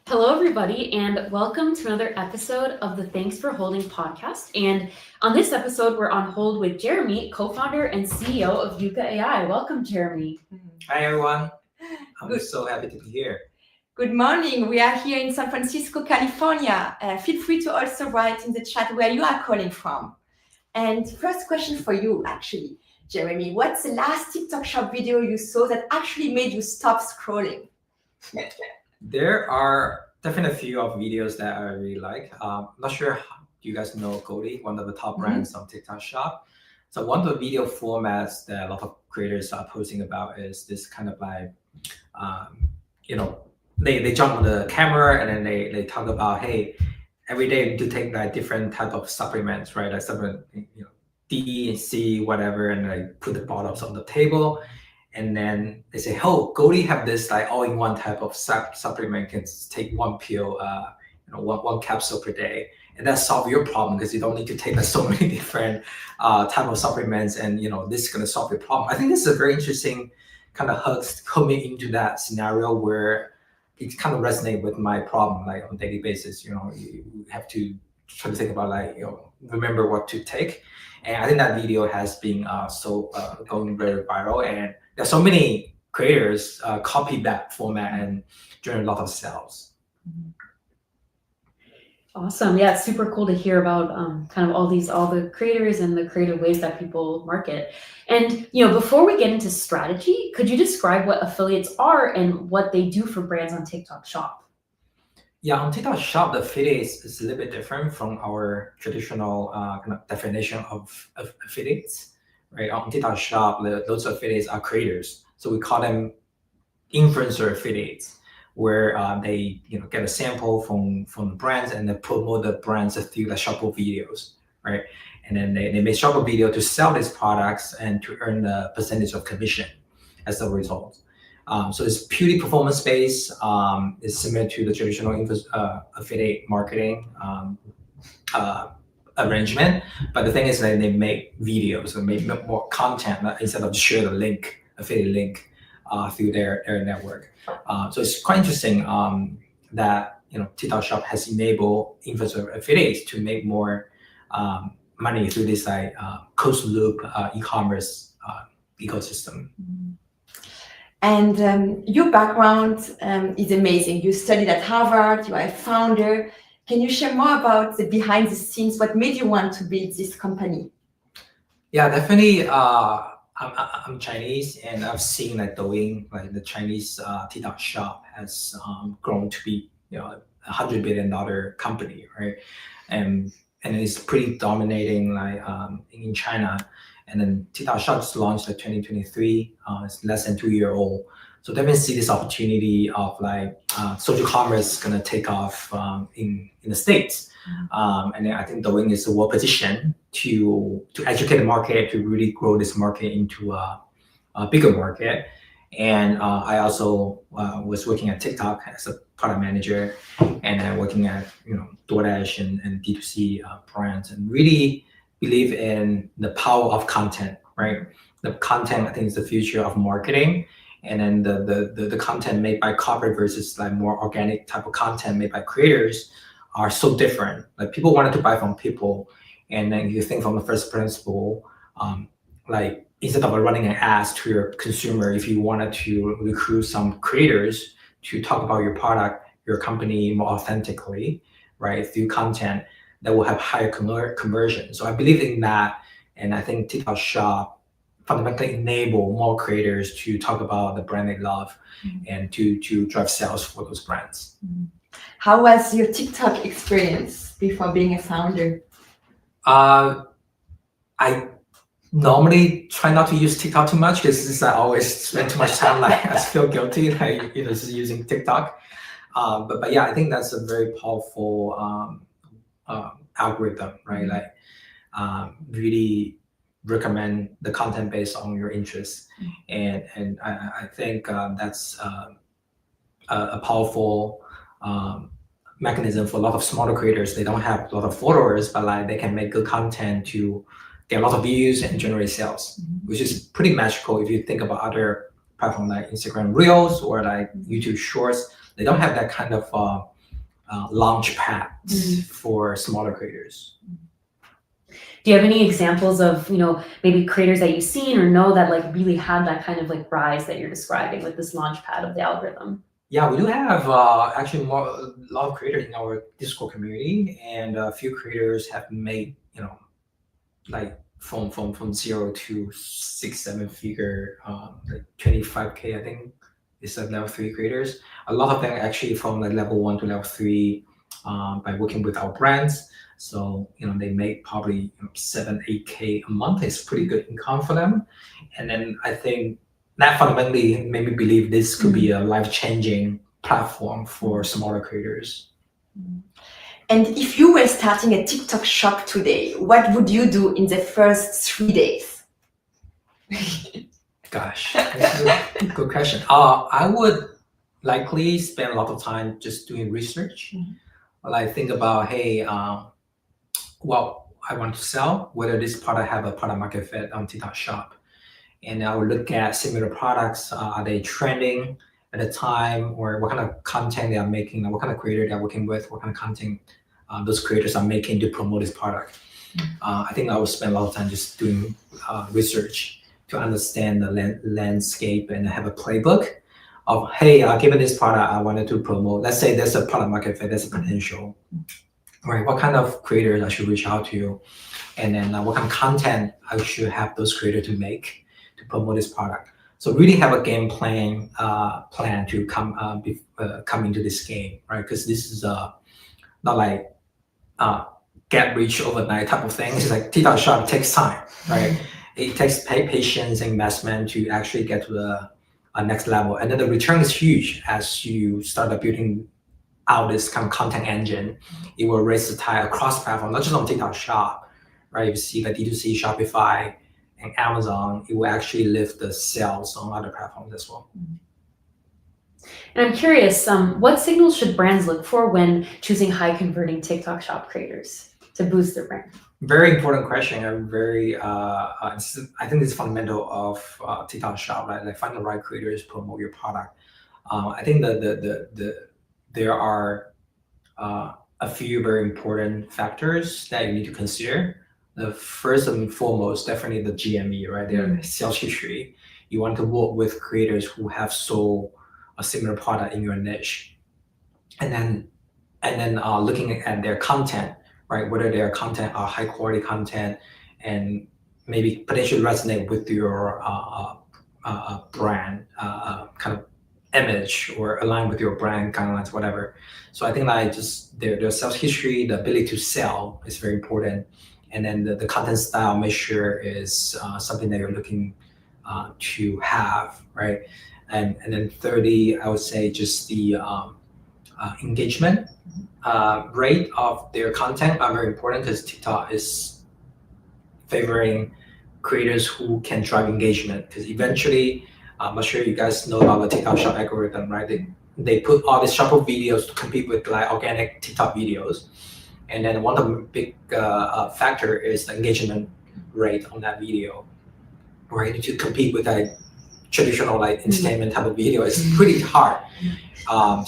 Hello, everybody, and welcome to another episode of the Thanks for Holding podcast. And on this episode, we're on hold with Jeremy, co-founder and CEO of Yuka AI. Welcome, Jeremy. Hi everyone, I'm Good. so happy to be here. Good morning. We are here in San Francisco, California. Feel free to also write in the chat where you are calling from. And first question for you, actually, Jeremy. What's the last TikTok Shop video you saw that actually made you stop scrolling? There are definitely a few of videos that I really like. Not sure how you guys know Goldie, one of the top brands on TikTok Shop. So one of the video formats that a lot of creators are posting about is this kind of like, they jump on the camera and then they talk about, hey, every day you do take like different type of supplements, right? Like supplement, D, C, whatever, and like put the bottles on the table. And then they say, oh, Goldie have this like all-in-one type of supplement, can take one pill, one capsule per day. And that solve your problem because you don't need to take like, so many different type of supplements, and this is gonna solve your problem. I think this is a very interesting kind of hooks coming into that scenario where it kind of resonate with my problem, like on a daily basis. You have to try to think about like remember what to take. And I think that video has been going very viral, and there's so many creators copy that format and generate a lot of sales. Awesome. Yeah, it's super cool to hear about kind of all the creators and the creative ways that people market. And, before we get into strategy, could you describe what affiliates are and what they do for brands on TikTok Shop? Yeah, on TikTok Shop, the affiliates is a little bit different from our traditional kind of definition of affiliates, right? On TikTok Shop, those affiliates are creators, so we call them influencer affiliates, where they get a sample from the brands and they promote the brands through the Shoppo videos, right? And then they make Shoppo video to sell these products and to earn a percentage of commission as a result. So it's purely performance based. It's similar to the traditional affiliate marketing arrangement, but the thing is that they make videos and make more content instead of share the link, affiliate link, through their network. So it's quite interesting that TikTok Shop has enabled influencer affiliates to make more money through this like closed loop e-commerce ecosystem. And your background is amazing. You studied at Harvard. You are a founder. Can you share more about the behind the scenes? What made you want to build this company? Yeah, definitely. I'm Chinese, and I've seen like Douyin, like the Chinese TikTok Shop has grown to be $100 billion company, right? And it's pretty dominating like in China. And then TikTok Shop just launched like 2023. It's less than 2 year old. So definitely see this opportunity of like social commerce gonna take off in the States. And then I think Douyin is well positioned to educate the market, to really grow this market into a bigger market. And I also was working at TikTok as a product manager, and then working at DoorDash and D2C brands, and really believe in the power of content, right? The content, I think, is the future of marketing. And then the content made by corporate versus like more organic type of content made by creators are so different. Like people wanted to buy from people, and then you think from the first principle, like instead of running an ads to your consumer, if you wanted to recruit some creators to talk about your product, your company more authentically, right, through content, that will have higher conversion. So I believe in that, and I think TikTok Shop fundamentally enable more creators to talk about the brand they love and to drive sales for those brands. How was your TikTok experience before being a founder? I normally try not to use TikTok too much because I always spend too much time like I feel guilty like just using TikTok. But yeah, I think that's a very powerful algorithm, right? Like really recommend the content based on your interests, and I think that's a powerful mechanism for a lot of smaller creators. They don't have a lot of followers, but like they can make good content to get a lot of views and generate sales, which is pretty magical if you think about other platforms like Instagram Reels or like YouTube Shorts. They don't have that kind of launch pads for smaller creators. Do you have any examples of, maybe creators that you've seen or know that like really had that kind of like rise that you're describing with this launch pad of the algorithm? Yeah, we do have actually a lot of creators in our Discord community, and a few creators have made, like from 0 to 6-7 figure, like 25K, I think is like level 3 creators. A lot of them actually from like level 1 to level 3 by working with our brands. So they make probably 7-8K a month. It's pretty good income for them. And then I think that fundamentally made me believe this could be a life-changing platform for smaller creators. And if you were starting a TikTok shop today, what would you do in the first 3 days? Gosh, that's a good question. I would likely spend a lot of time just doing research. Like think about, hey, what I want to sell, whether this product have a product market fit on TikTok Shop. And I would look at similar products. Are they trending at the time, or what kind of content they are making, what kind of creator they're working with, what kind of content those creators are making to promote this product. I think I would spend a lot of time just doing research to understand the landscape and have a playbook of, hey, given this product I wanted to promote, let's say there's a product market fit, there's a potential, right? What kind of creators I should reach out to, and then what kind of content I should have those creators to make to promote this product. So really have a game plan to come into this game, right? Because this is not like get rich overnight type of thing. It's like TikTok Shop takes time, right? It takes patience and investment to actually get to the next level, and then the return is huge as you start building out this kind of content engine. It will raise the tide across platform, not just on TikTok Shop, right? You see the D2C, Shopify, and Amazon. It will actually lift the sales on other platforms as well. And I'm curious, what signals should brands look for when choosing high converting TikTok Shop creators to boost their brand? Very important question. I think it's fundamental of TikTok Shop, right? Like find the right creators, promote your product. I think there are a few very important factors that you need to consider. The first and foremost, definitely the GMV, right? Their sales history. You want to work with creators who have sold a similar product in your niche, and then looking at their content, right? Whether their content are high quality content and maybe potentially resonate with your brand kind of image, or align with your brand guidelines, whatever. So I think like just their sales history, the ability to sell is very important. And then the content style, make sure is something that you're looking to have, right? And then thirdly, I would say just the engagement rate of their content are very important, because TikTok is favoring creators who can drive engagement. Because eventually, I'm not sure you guys know about the TikTok Shop algorithm, right? They put all these shopper videos to compete with like organic TikTok videos. And then one of the big factor is the engagement rate on that video, right? To compete with a traditional like entertainment type of video is pretty hard.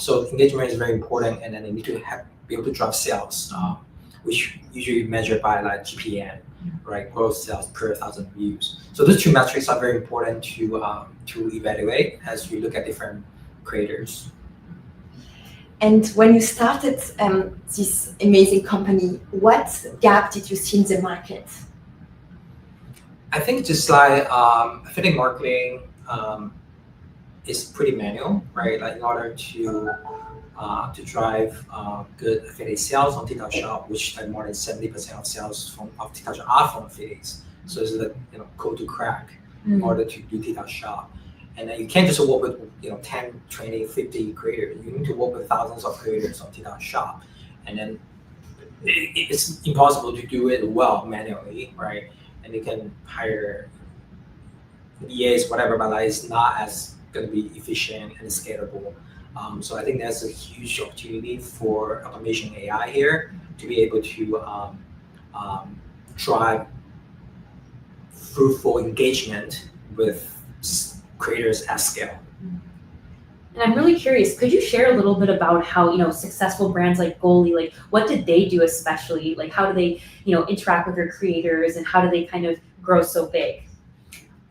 So engagement is very important, and then they need to be able to drive sales, which usually measured by like GPM, right? Gross sales per 1,000 views. So those two metrics are very important to evaluate as you look at different creators. And when you started this amazing company, what gap did you see in the market? I think just like affiliate marketing is pretty manual, right? Like in order to drive good affiliate sales on TikTok Shop, which like more than 70% of sales of TikTok Shop are from affiliates. So it's the code to crack in order to do TikTok Shop. And then you can't just work with 10, 20, 50 creators. You need to work with thousands of creators on TikTok Shop. And then it's impossible to do it well manually, right? And you can hire VAs, whatever, but like it's not as going to be efficient and scalable. So I think there's a huge opportunity for automation AI here to be able to drive fruitful engagement with creators at scale. And I'm really curious, could you share a little bit about how, successful brands like Goalie, like what did they do especially? Like how do they, interact with their creators and how do they kind of grow so big?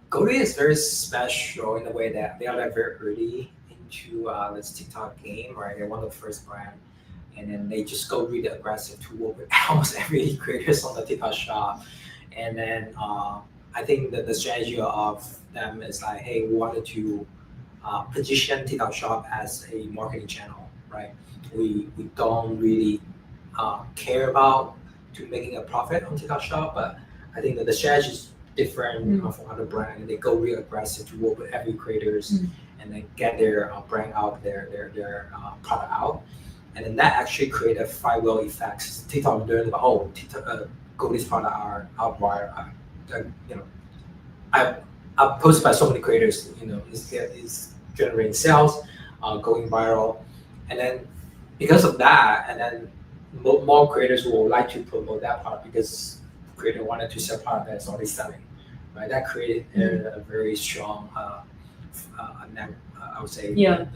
Goldie is very special in the way that they are like very early into this TikTok game, right? They're one of the first brand, and then they just go really aggressive to work with almost every creators on the TikTok shop. And then I think that the strategy of them is like, hey, we wanted to position TikTok shop as a marketing channel, right? We don't really care about to making a profit on TikTok shop, but I think that the strategy is different from other brands. They go real aggressive to work with every creators and then get their brand out, their product out, and then that actually create a flywheel effect. TikTok learned about TikTok, Goldie's product are out viral. I posted by so many creators, is generating sales, going viral, and then because of that, and then more creators will like to promote that product because creator wanted to sell product that's already selling, right? That created a very strong, I would say, the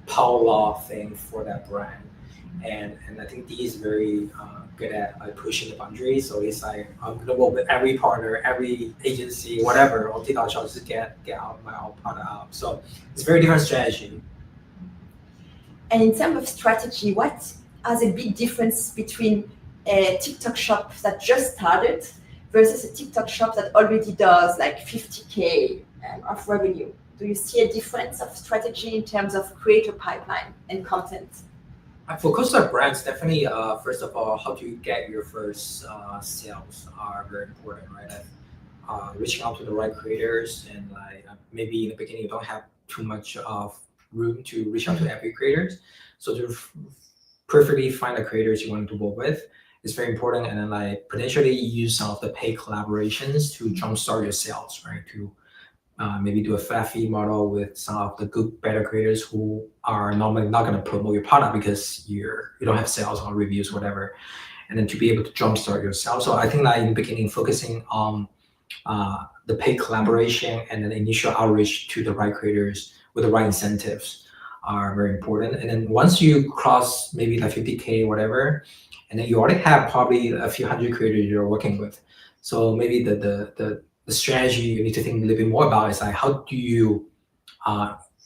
power law thing for that brand, and I think D is very good at like pushing the boundaries. So it's like I'm gonna work with every partner, every agency, whatever on TikTok Shop to get out my own product out. So it's a very different strategy. And in terms of strategy, what are the big difference between a TikTok shop that just started versus a TikTok shop that already does like 50K of revenue? Do you see a difference of strategy in terms of creator pipeline and content? For coastal brands, definitely, first of all, how do you get your first sales are very important, right? Reaching out to the right creators, and like maybe in the beginning you don't have too much of room to reach out to every creators. So to perfectly find the creators you want to work with is very important, and then like potentially use some of the paid collaborations to jumpstart your sales, right? To maybe do a flat fee model with some of the good, better creators who are normally not going to promote your product because you don't have sales or reviews, whatever, and then to be able to jumpstart your sales. So I think that in the beginning, focusing on the paid collaboration and then initial outreach to the right creators with the right incentives are very important. And then once you cross maybe like 50K, whatever, and then you already have probably a few hundred creators you're working with. So maybe the strategy you need to think a little bit more about is like, how do you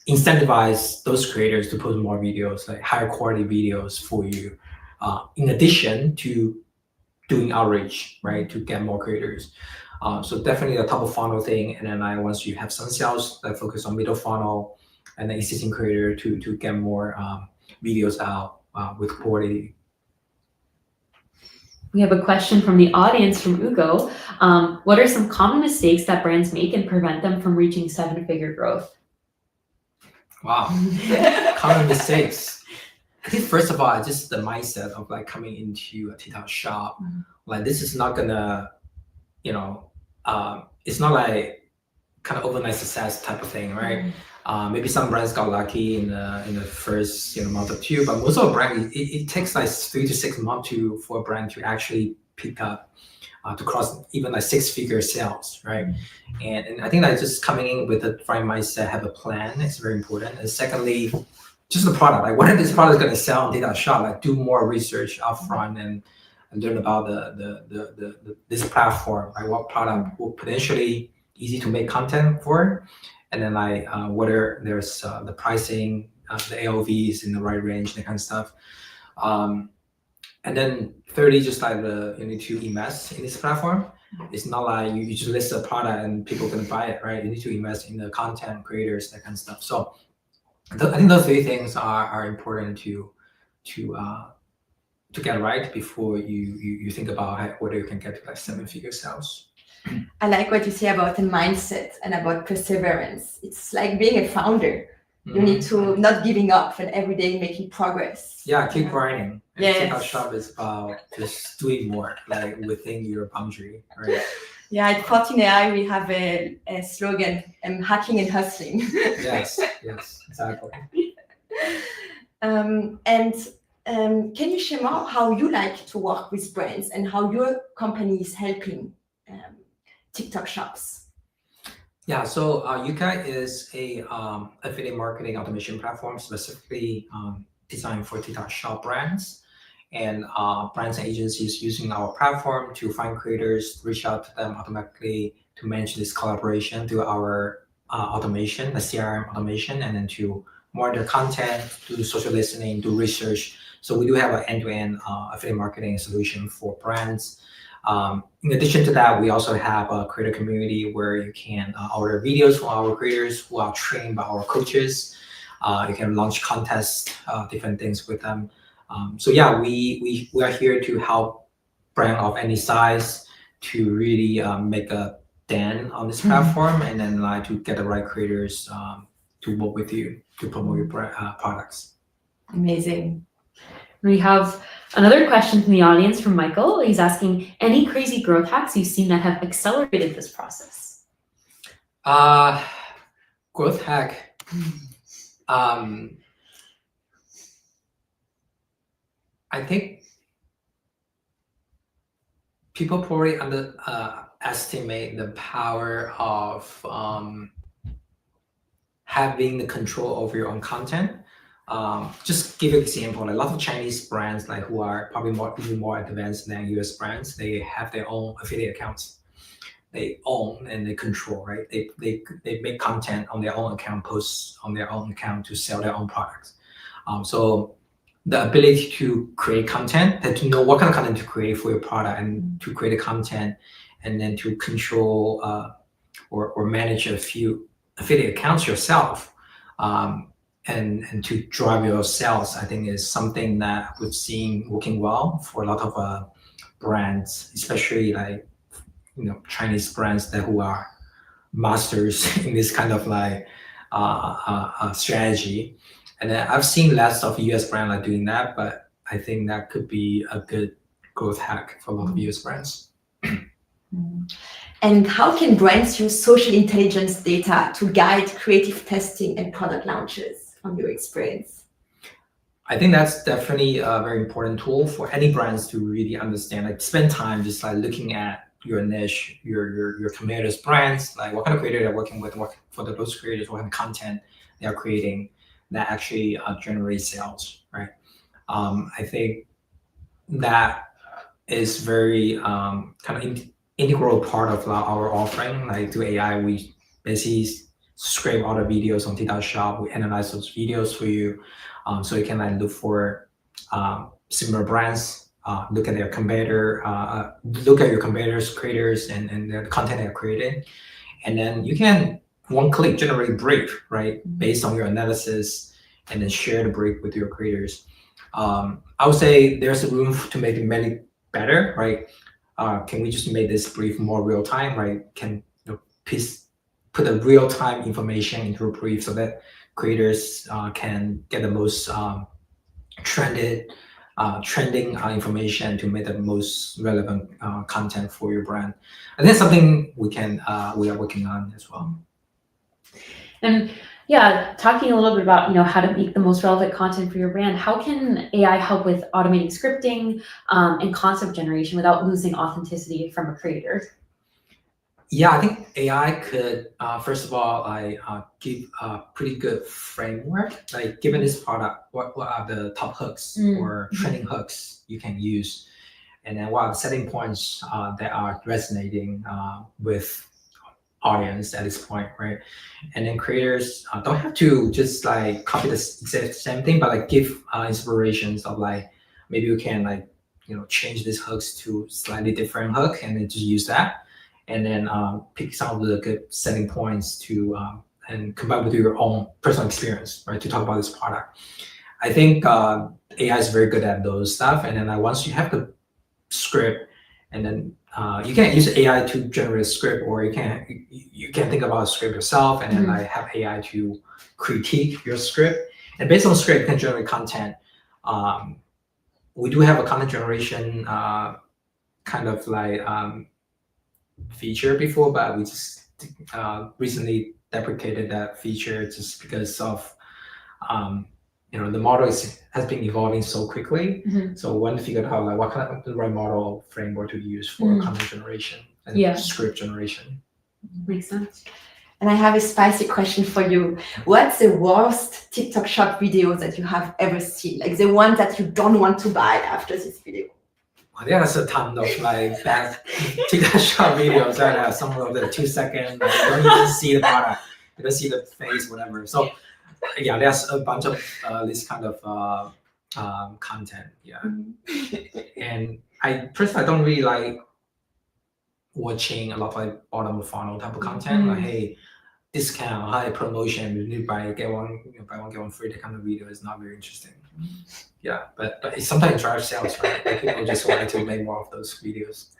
incentivize those creators to post more videos, like higher quality videos for you, in addition to doing outreach, right, to get more creators. So definitely the top of funnel thing, and then once you have some sales, like focus on middle funnel and then existing creator to get more videos out with quality. We have a question from the audience from Ugo. What are some common mistakes that brands make and prevent them from reaching 7-figure growth? Wow, common mistakes. I think first of all, just the mindset of like coming into a TikTok shop, like this is not gonna, it's not like kind of overnight success type of thing, right? Maybe some brands got lucky in the first month or two, but most of the brand it takes like 3 to 6 months for a brand to actually pick up to cross even like 6-figure sales, right? And I think that just coming in with the right mindset, have a plan is very important. And secondly, just the product, like what if this product is going to sell on TikTok Shop? Like do more research upfront and learn about this platform, right? What product will potentially easy to make content for, and then like whether there's the pricing, the AOVs in the right range, that kind of stuff. And then thirdly, just like you need to invest in this platform. It's not like you just list a product and people are gonna buy it, right? You need to invest in the content creators, that kind of stuff. So I think those 3 things are important to get right before you think about whether you can get to like 7-figure sales. I like what you say about the mindset and about perseverance. It's like being a founder. You need to not giving up and every day making progress. Yeah, keep grinding. And Yes. TikTok Shop is about just doing more, like within your boundary, right? Yeah, at 14AI we have a slogan, hacking and hustling. Yes, exactly. Can you share more how you like to work with brands and how your company is helping TikTok shops? Yeah, so Yuka is a affiliate marketing automation platform specifically designed for TikTok Shop brands and brands and agencies using our platform to find creators, reach out to them automatically to manage this collaboration through our automation, the CRM automation, and then to monitor content, do social listening, do research. So we do have an end-to-end affiliate marketing solution for brands. In addition to that, we also have a creator community where you can order videos from our creators who are trained by our coaches. You can launch contests, different things with them. So yeah, we are here to help brand of any size to really make a dent on this platform, and then to get the right creators to work with you to promote your products. Amazing. We have another question from the audience from Michael. He's asking, any crazy growth hacks you've seen that have accelerated this process? Growth hack. I think people probably underestimate the power of having the control over your own content. Just give an example, a lot of Chinese brands who are probably even more advanced than US brands, they have their own affiliate accounts. They own and they control, right? They make content on their own account, posts on their own account to sell their own products. So the ability to create content, and to know what kind of content to create for your product, and to create a content, and then to control or manage a few affiliate accounts yourself, and to drive your sales, I think is something that we've seen working well for a lot of brands, especially Chinese brands who are masters in this kind of strategy. And then I've seen less of US brands doing that, but I think that could be a good growth hack for a lot of US brands. And how can brands use social intelligence data to guide creative testing and product launches from your experience? I think that's definitely a very important tool for any brands to really understand, spend time just looking at your niche, your competitors' brands, what kind of creator they're working with, what for those creators, what kind of content they are creating that actually generates sales, right? I think that is very kind of integral part of our offering. Through AI, we basically scrape all the videos on TikTok Shop. We analyze those videos for you, so you can look for similar brands, look at their competitor, look at your competitors' creators and the content they're creating, and then you can one click generate brief, right, based on your analysis, and then share the brief with your creators. I would say there's a room to make it better, right? Can we just make this brief more real time, right? Can put the real time information into a brief so that creators can get the most trending information to make the most relevant content for your brand. And that's something we are working on as well. And yeah, talking a little bit about how to make the most relevant content for your brand, how can AI help with automating scripting and concept generation without losing authenticity from a creator? Yeah, I think AI could first of all give a pretty good framework. Given this product, what are the top hooks or trending hooks you can use, and then what are the selling points that are resonating with audience at this point, right? And then creators don't have to just copy the exact same thing, but give inspirations of maybe you can change these hooks to slightly different hook, and then just use that, and then pick some of the good selling points to and combine with your own personal experience, right, to talk about this product. I think AI is very good at those stuff, and then once you have the script, and then you can use AI to generate a script, or you can think about a script yourself, and then have AI to critique your script. And based on the script, you can generate content. We do have a content generation kind of feature before, but we just recently deprecated that feature just because of the model has been evolving so quickly. So when we figured out what kind of the right model framework to use for content generation and script generation. Makes sense. And I have a spicy question for you. What's the worst TikTok shop video that you have ever seen? Like the one that you don't want to buy after this video? Well, there's a ton of like bad TikTok shop videos that are some of the 2 second, like, you don't even see the product, you don't see the face, whatever. So yeah, there's a bunch of this kind of content. Yeah, and I personally don't really like watching a lot of like bottom of funnel type of content. Like, hey, discount, high promotion, you buy get one, buy one get one free. That kind of video is not very interesting. Yeah, but it sometimes drives sales, right? Like people just want to make more of those videos.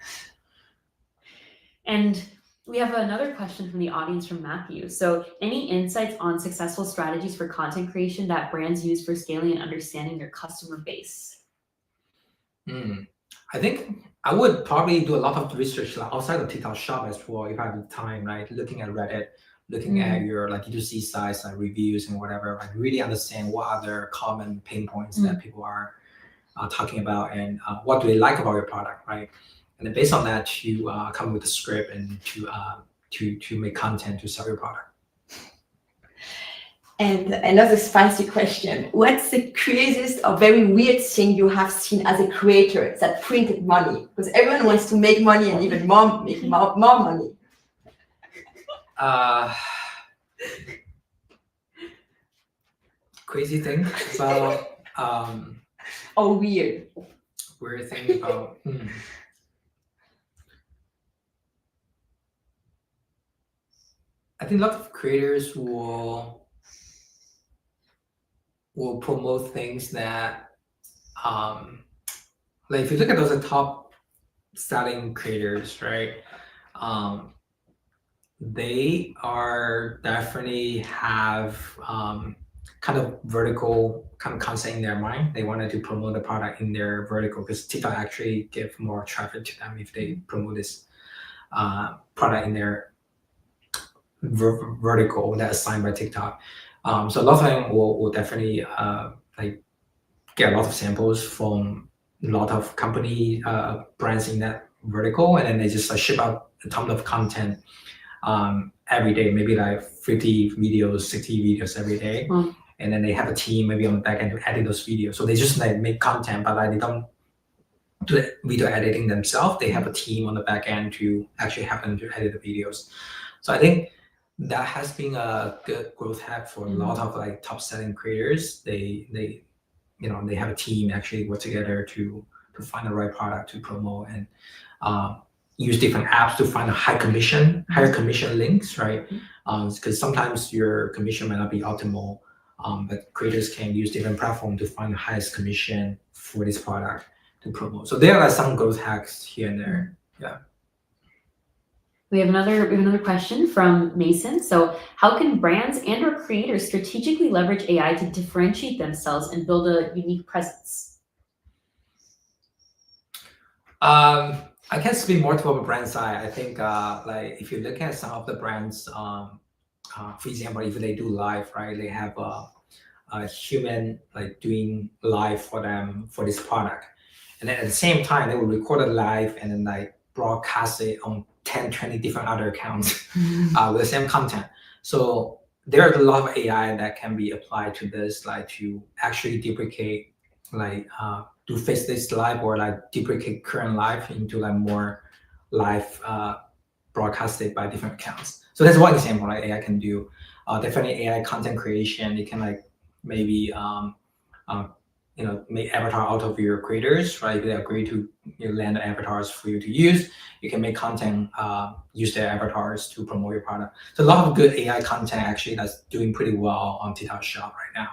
And we have another question from the audience from Matthew. So, any insights on successful strategies for content creation that brands use for scaling and understanding their customer base? I think I would probably do a lot of research like outside of TikTok Shop as well if I have the time, right? Looking at Reddit, looking at your like D2C sites, like reviews and whatever, like really understand what are their common pain points that people are talking about and what do they like about your product, right? And then based on that, to come up with a script and to make content to sell your product. And another spicy question. What's the craziest or very weird thing you have seen as a creator that printed money? Because everyone wants to make money and even make more money. Crazy thing about or weird thing about I think a lot of creators will promote things that like if you look at those top selling creators, right? They are definitely have kind of vertical kind of concept in their mind. They wanted to promote the product in their vertical because TikTok actually give more traffic to them if they promote this product in their vertical that's assigned by TikTok. So a lot of them will definitely like get a lot of samples from a lot of company brands in that vertical, and then they just ship out a ton of content every day, maybe like 50 videos, 60 videos every day. And then they have a team maybe on the back end to edit those videos. So they just like make content, but like they don't do the video editing themselves. They have a team on the back end to actually help them to edit the videos. So I think that has been a good growth hack for a lot of like top selling creators. They have a team actually work together to find the right product to promote and use different apps to find a higher commission links, right? Because sometimes your commission might not be optimal, but creators can use different platforms to find the highest commission for this product to promote. So there are some growth hacks here and there. Yeah. We have another question from Mason. So, how can brands and/or creators strategically leverage AI to differentiate themselves and build a unique presence? I can speak more to the brand side. I think like if you look at some of the brands, for example, if they do live, right, they have a human like doing live for them for this product, and then at the same time they will record it live and then like broadcast it on 10, 20 different other accounts with the same content. So there are a lot of AI that can be applied to this, like to actually duplicate, like do face this live or like duplicate current live into like more live broadcasted by different accounts. So that's one example like AI can do. Definitely AI content creation. You can like maybe make avatar out of your creators, right? If they agree to land avatars for you to use, you can make content, use their avatars to promote your product. So a lot of good AI content actually that's doing pretty well on TikTok Shop right now.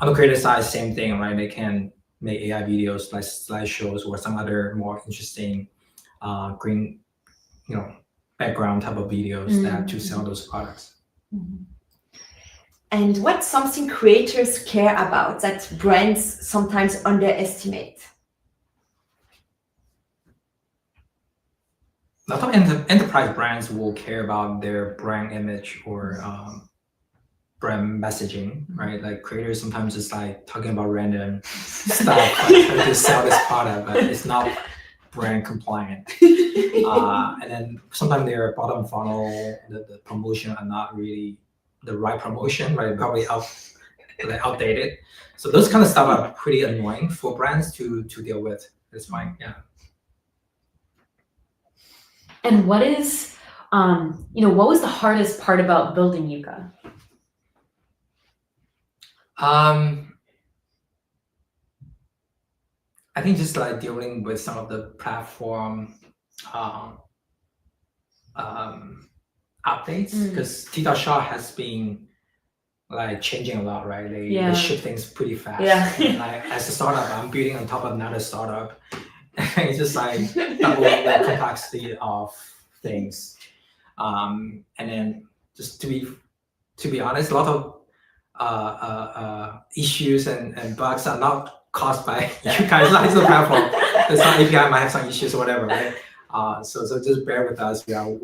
On the creator side, same thing, right? They can make AI videos like slideshows or some other more interesting green, background type of videos that to sell those products. And what's something creators care about that brands sometimes underestimate? A lot of enterprise brands will care about their brand image or brand messaging, right? Like creators sometimes just like talking about random stuff like, to sell this product, but it's not brand compliant. And then sometimes their bottom funnel, the promotion are not really the right promotion, right? Probably outdated. So those kind of stuff are pretty annoying for brands to deal with. It's fine, yeah. And what is, what was the hardest part about building Yuka? I think just like dealing with some of the platform updates, because TikTok Shop has been like changing a lot, right? They ship things pretty fast. Yeah. And like as a startup, I'm building on top of another startup. It's just like double the complexity of things. And then just to be honest, a lot of issues and bugs are not caused by you guys as a platform. The some API might have some issues or whatever, right? So just bear with us. We are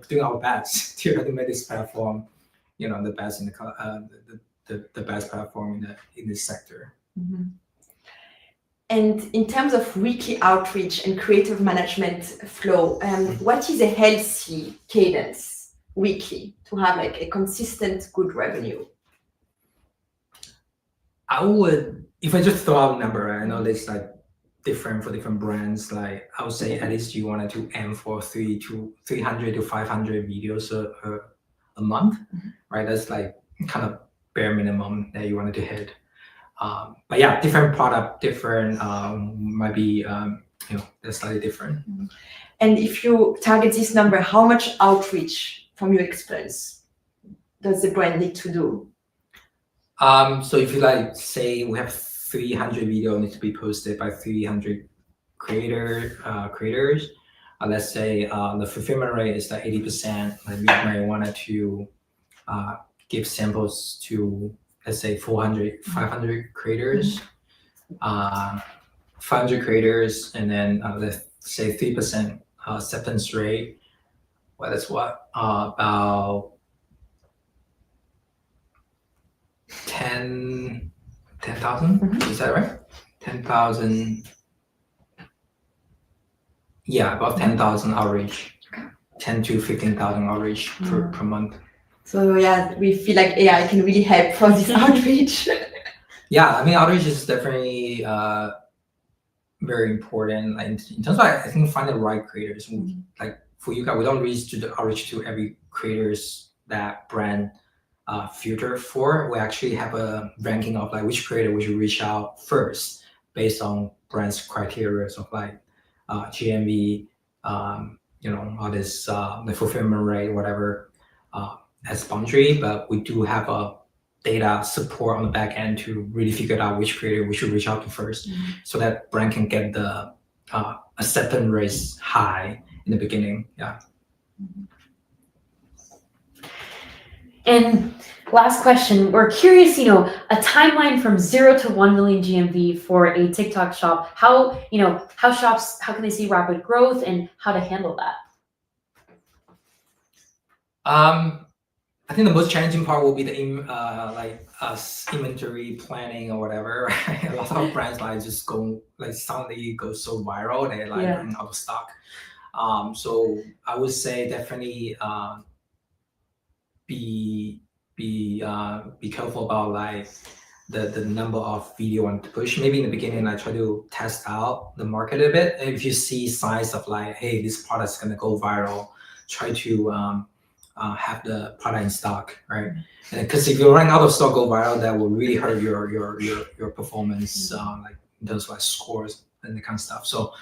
doing our best to make this platform, the best in the best platform in this sector. Mm-hmm. And in terms of weekly outreach and creative management flow, what is a healthy cadence weekly to have like a consistent good revenue? I would, if I just throw out a number, I know it's like different for different brands. Like I would say at least you wanted to aim for 300 to 500 videos a month, right? That's like kind of bare minimum that you wanted to hit. But yeah, different product, different might be they're slightly different. And if you target this number, how much outreach from your experience does the brand need to do? So if you like say we have 300 videos need to be posted by 300 creators, let's say the fulfillment rate is like 80%, like we might want to give samples to, let's say 500 creators, 500 creators, and then let's say 3% acceptance rate. Well, that's what about 10,000. Is that right? 10,000. Yeah, about 10,000 outreach, 10 to 15,000 outreach per month. So yeah, we feel like AI can really help for this outreach. Yeah, I mean, outreach is definitely very important. Like in terms of, I think, find the right creators. Like for you guys, we don't reach to the outreach to every creators that brand filter for. We actually have a ranking of like which creator we should reach out first based on brands criteria of like GMV, all this the fulfillment rate, whatever. As boundary, but we do have a data support on the back end to really figure out which creator we should reach out to first, so that brand can get the acceptance rates high in the beginning. Yeah. And last question, we're curious, a timeline from 0 to 1 million GMV for a TikTok shop. How shops, how can they see rapid growth and how to handle that? I think the most challenging part will be the inventory planning or whatever. Right? A lot of brands just suddenly go so viral they run out of stock. So I would say definitely be careful about the number of video you want to push. Maybe in the beginning, try to test out the market a bit. If you see signs of hey, this product is gonna go viral, try to have the product in stock, right? And because if you're running out of stock, go viral, that will really hurt your performance, like in terms of scores and that kind of stuff. So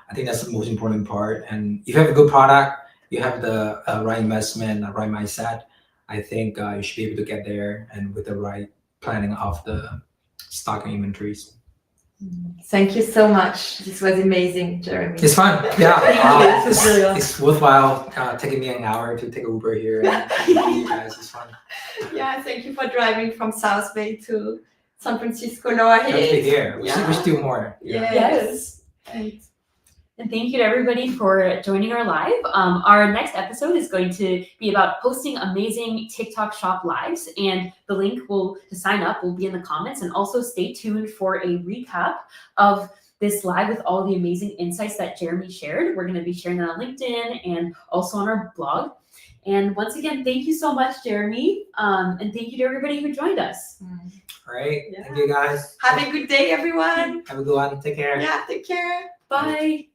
I think that's the most important part. And if you have a good product, you have the right investment, the right mindset, I think you should be able to get there, and with the right planning of the stock and inventories. Thank you so much. This was amazing, Jeremy. It's fun. Yeah. This is really awesome. It's worthwhile taking me an hour to take an Uber here. And you guys, it's fun. Yeah, thank you for driving from South Bay to San Francisco, Laura Hills. Let's be here. We should do more. Yeah. Yes. And thank you to everybody for joining our live. Our next episode is going to be about posting amazing TikTok shop lives, and the link to sign up will be in the comments. And also stay tuned for a recap of this live with all the amazing insights that Jeremy shared. We're going to be sharing that on LinkedIn and also on our blog. And once again, thank you so much, Jeremy. And thank you to everybody who joined us. All right. Yeah. Thank you, guys. Have a good day, everyone. Have a good one. Take care. Yeah, take care. Bye.